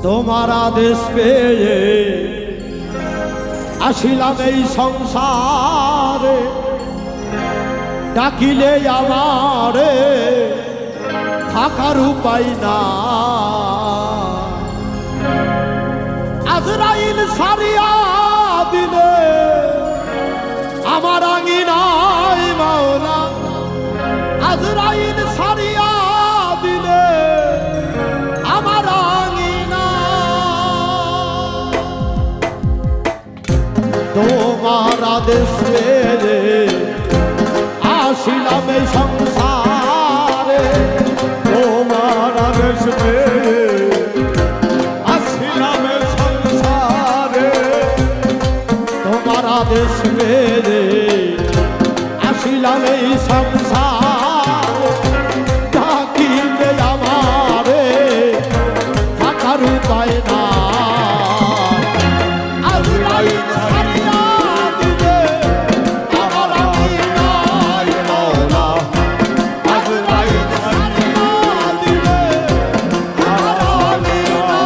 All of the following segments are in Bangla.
তোমার আদেশ পেয়ে আসিলাম এই সংসারে, ডাকিলে আমারে থাকার উপায় না। আজরাইল সারিয়া দিলে আমার আঙিনায় মাওলা, আজরাইল সারিয়া দিলে আমার আঙিনা। তোমার আদেশ পেয়ে আসিলাম এই সংসারে, তোমার আদেশ পেয়ে আসিলাম এই সংসারে, তোমার আদেশ পেয়ে আসিলাম এই সংসারে, ডাকিলে আমারে থাকার উপায় না। আজরাইল সারিয়া দিলে আমার আঙিনায় মাওলা, আজরাইল সারিয়া দিলে আমার আঙিনা।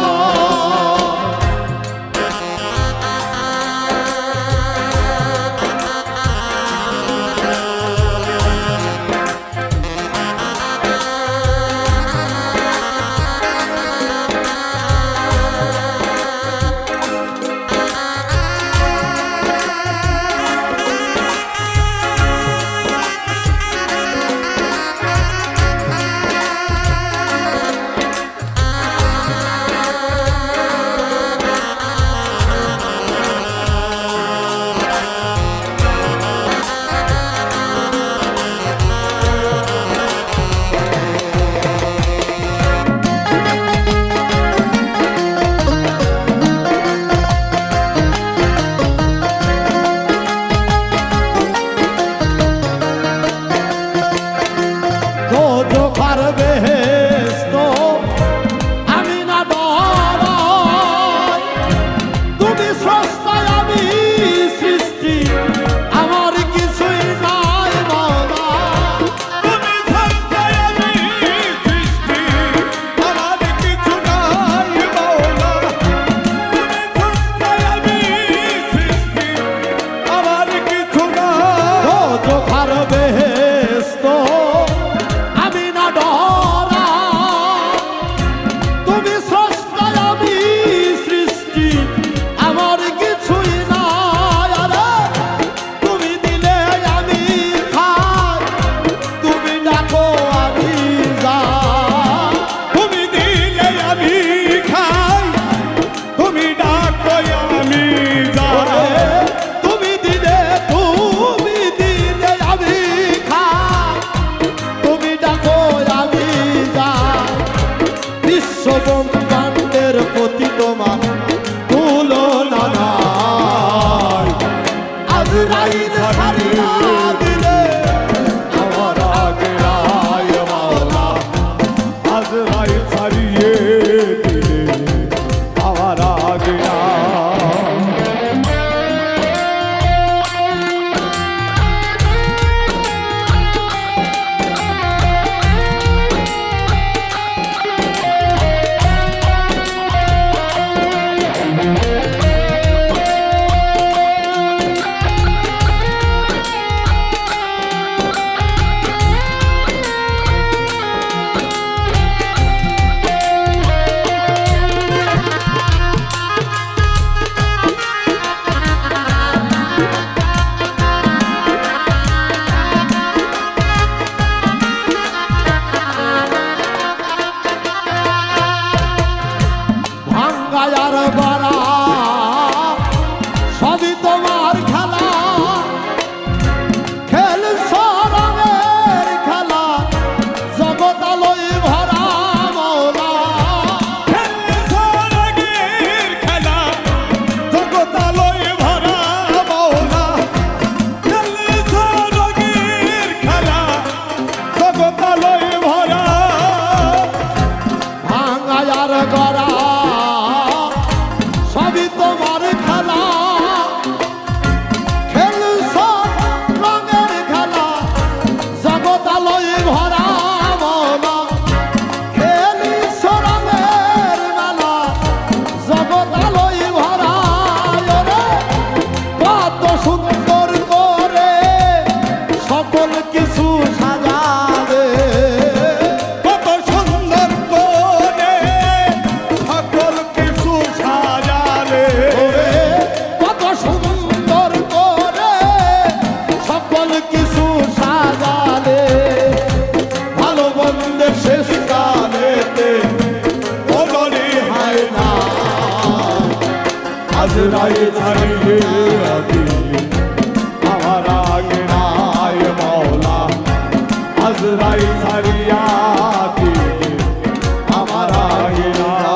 দোজখার বেহেশত আমি না ডরাই, তুমি স্রষ্টায় আমি সৃষ্টি, আমার কিছুই নাই মাওলা। তুমি সত্তায় আমি সৃষ্টি, আমার কিছু নাই মাওলা। তুমি সত্তায় আমি সৃষ্টি, আমার কিছু নাই। দোজখার বেহেশত আমি না ডরাই, তুমি স্রষ্টায় আমি সৃষ্টি, আমার কিছুই নাই। আরে তুমি দিলে আমি খাই, তুমি ডাকো আমি যাই। তুমি দিলে আমি খাই, তুমি ডাকো আমি যাই। তুমি দিলে আমি খাই, তুমি ডাকো আমি যাই। বিশ্ব ব্রহ্মাণ্ডের প্রতি তোমার তুলনা নাই। আজরাইল সারিয়া দিলে আমার আগে আয় মাওলা, আজরাইল ছাড়িয়ে দিলে আমার আগে আয়। ভাঙ্গায়ার গড়া সবই তোমার খেলা, খেলছ রঙের খেলা, জগতালয় ভরা মাওলা। খেলছ রঙের খেলা, জগতালয় ভরা মাওলা। খেলছ রঙের খেলা, জগতালয় ভরা। ভাঙ্গায়ার গড়া সবই তোমার খেলা, খেলছ রঙের খেলা, জগতালয় ভরা মাওলা। খেলিছ রঙের মেলা, শেষ কালেতে বদলি হায় না আজরাইল ছাড়িয়া দিলে আমার আগে নাই মাওলা আজরাইল ছাড়িয়া দিলে আমার আগে নাই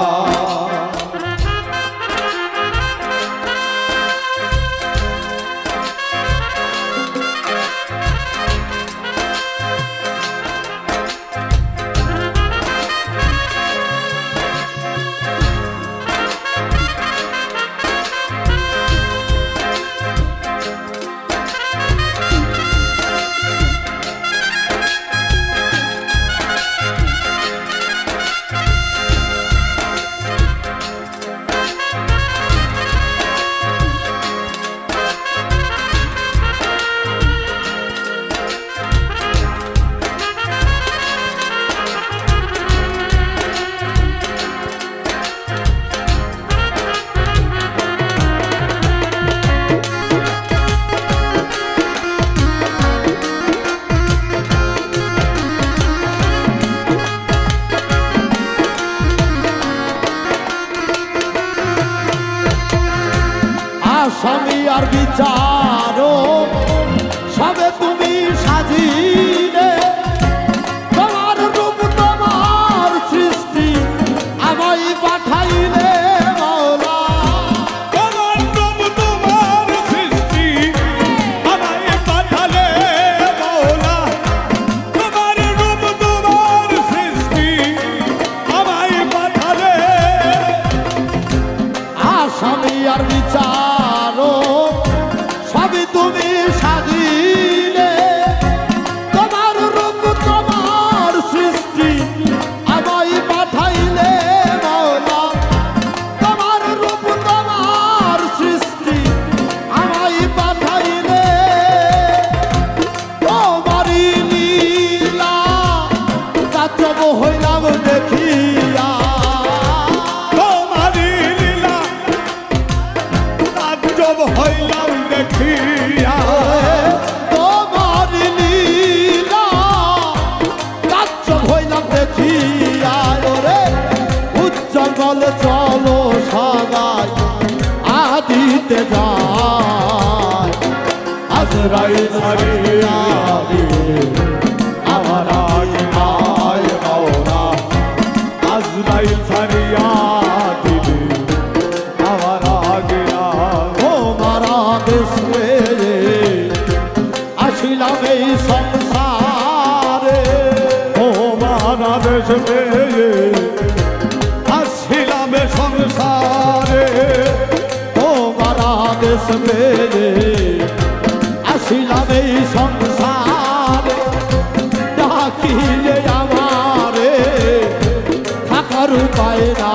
আসামি আর বিচারক সবে তুমি সাজিলে তোমার রূপ তোমার সৃষ্টি আমায় পাঠাইলে মাওলা তোমার রূপ তোমার সৃষ্টি আমায় পাঠালে মাওলা তোমার রূপ তোমার সৃষ্টি আমায় পাঠালে আসামি আর বিচারক সবই তুমি সাজিলে তোমার রূপ তোমার সৃষ্টি আমায় পাঠাইলে মাওলা তোমার রূপ তোমার সৃষ্টি আমায় পাঠাইলে তোমারই লীলা তাজ্জব হইলাম দেখিয়া তোমারি লীলা তাজ্জব হইলাম দেখিয়া তোমার লীলা তাজ্জব হইলাম দেখিয়া রে উজ্জ্বল বলে চলো সবাই আদিতে যায় আজরাইল ছাড়িয়া দিলে আমার আগে নাই মাওলা আজরাইল ছাড়িয়া দিলে আমার আগে নাই তোমার আদেশ পেয়ে আসিলাম এই সংসারে ও বাংলাদেশ পেয়ে আসছিলাম এ সংসারে তোমার আদেশ পেয়ে আসিলাম এই সংসারে ডাকিলে আমারে থাকার উপায় না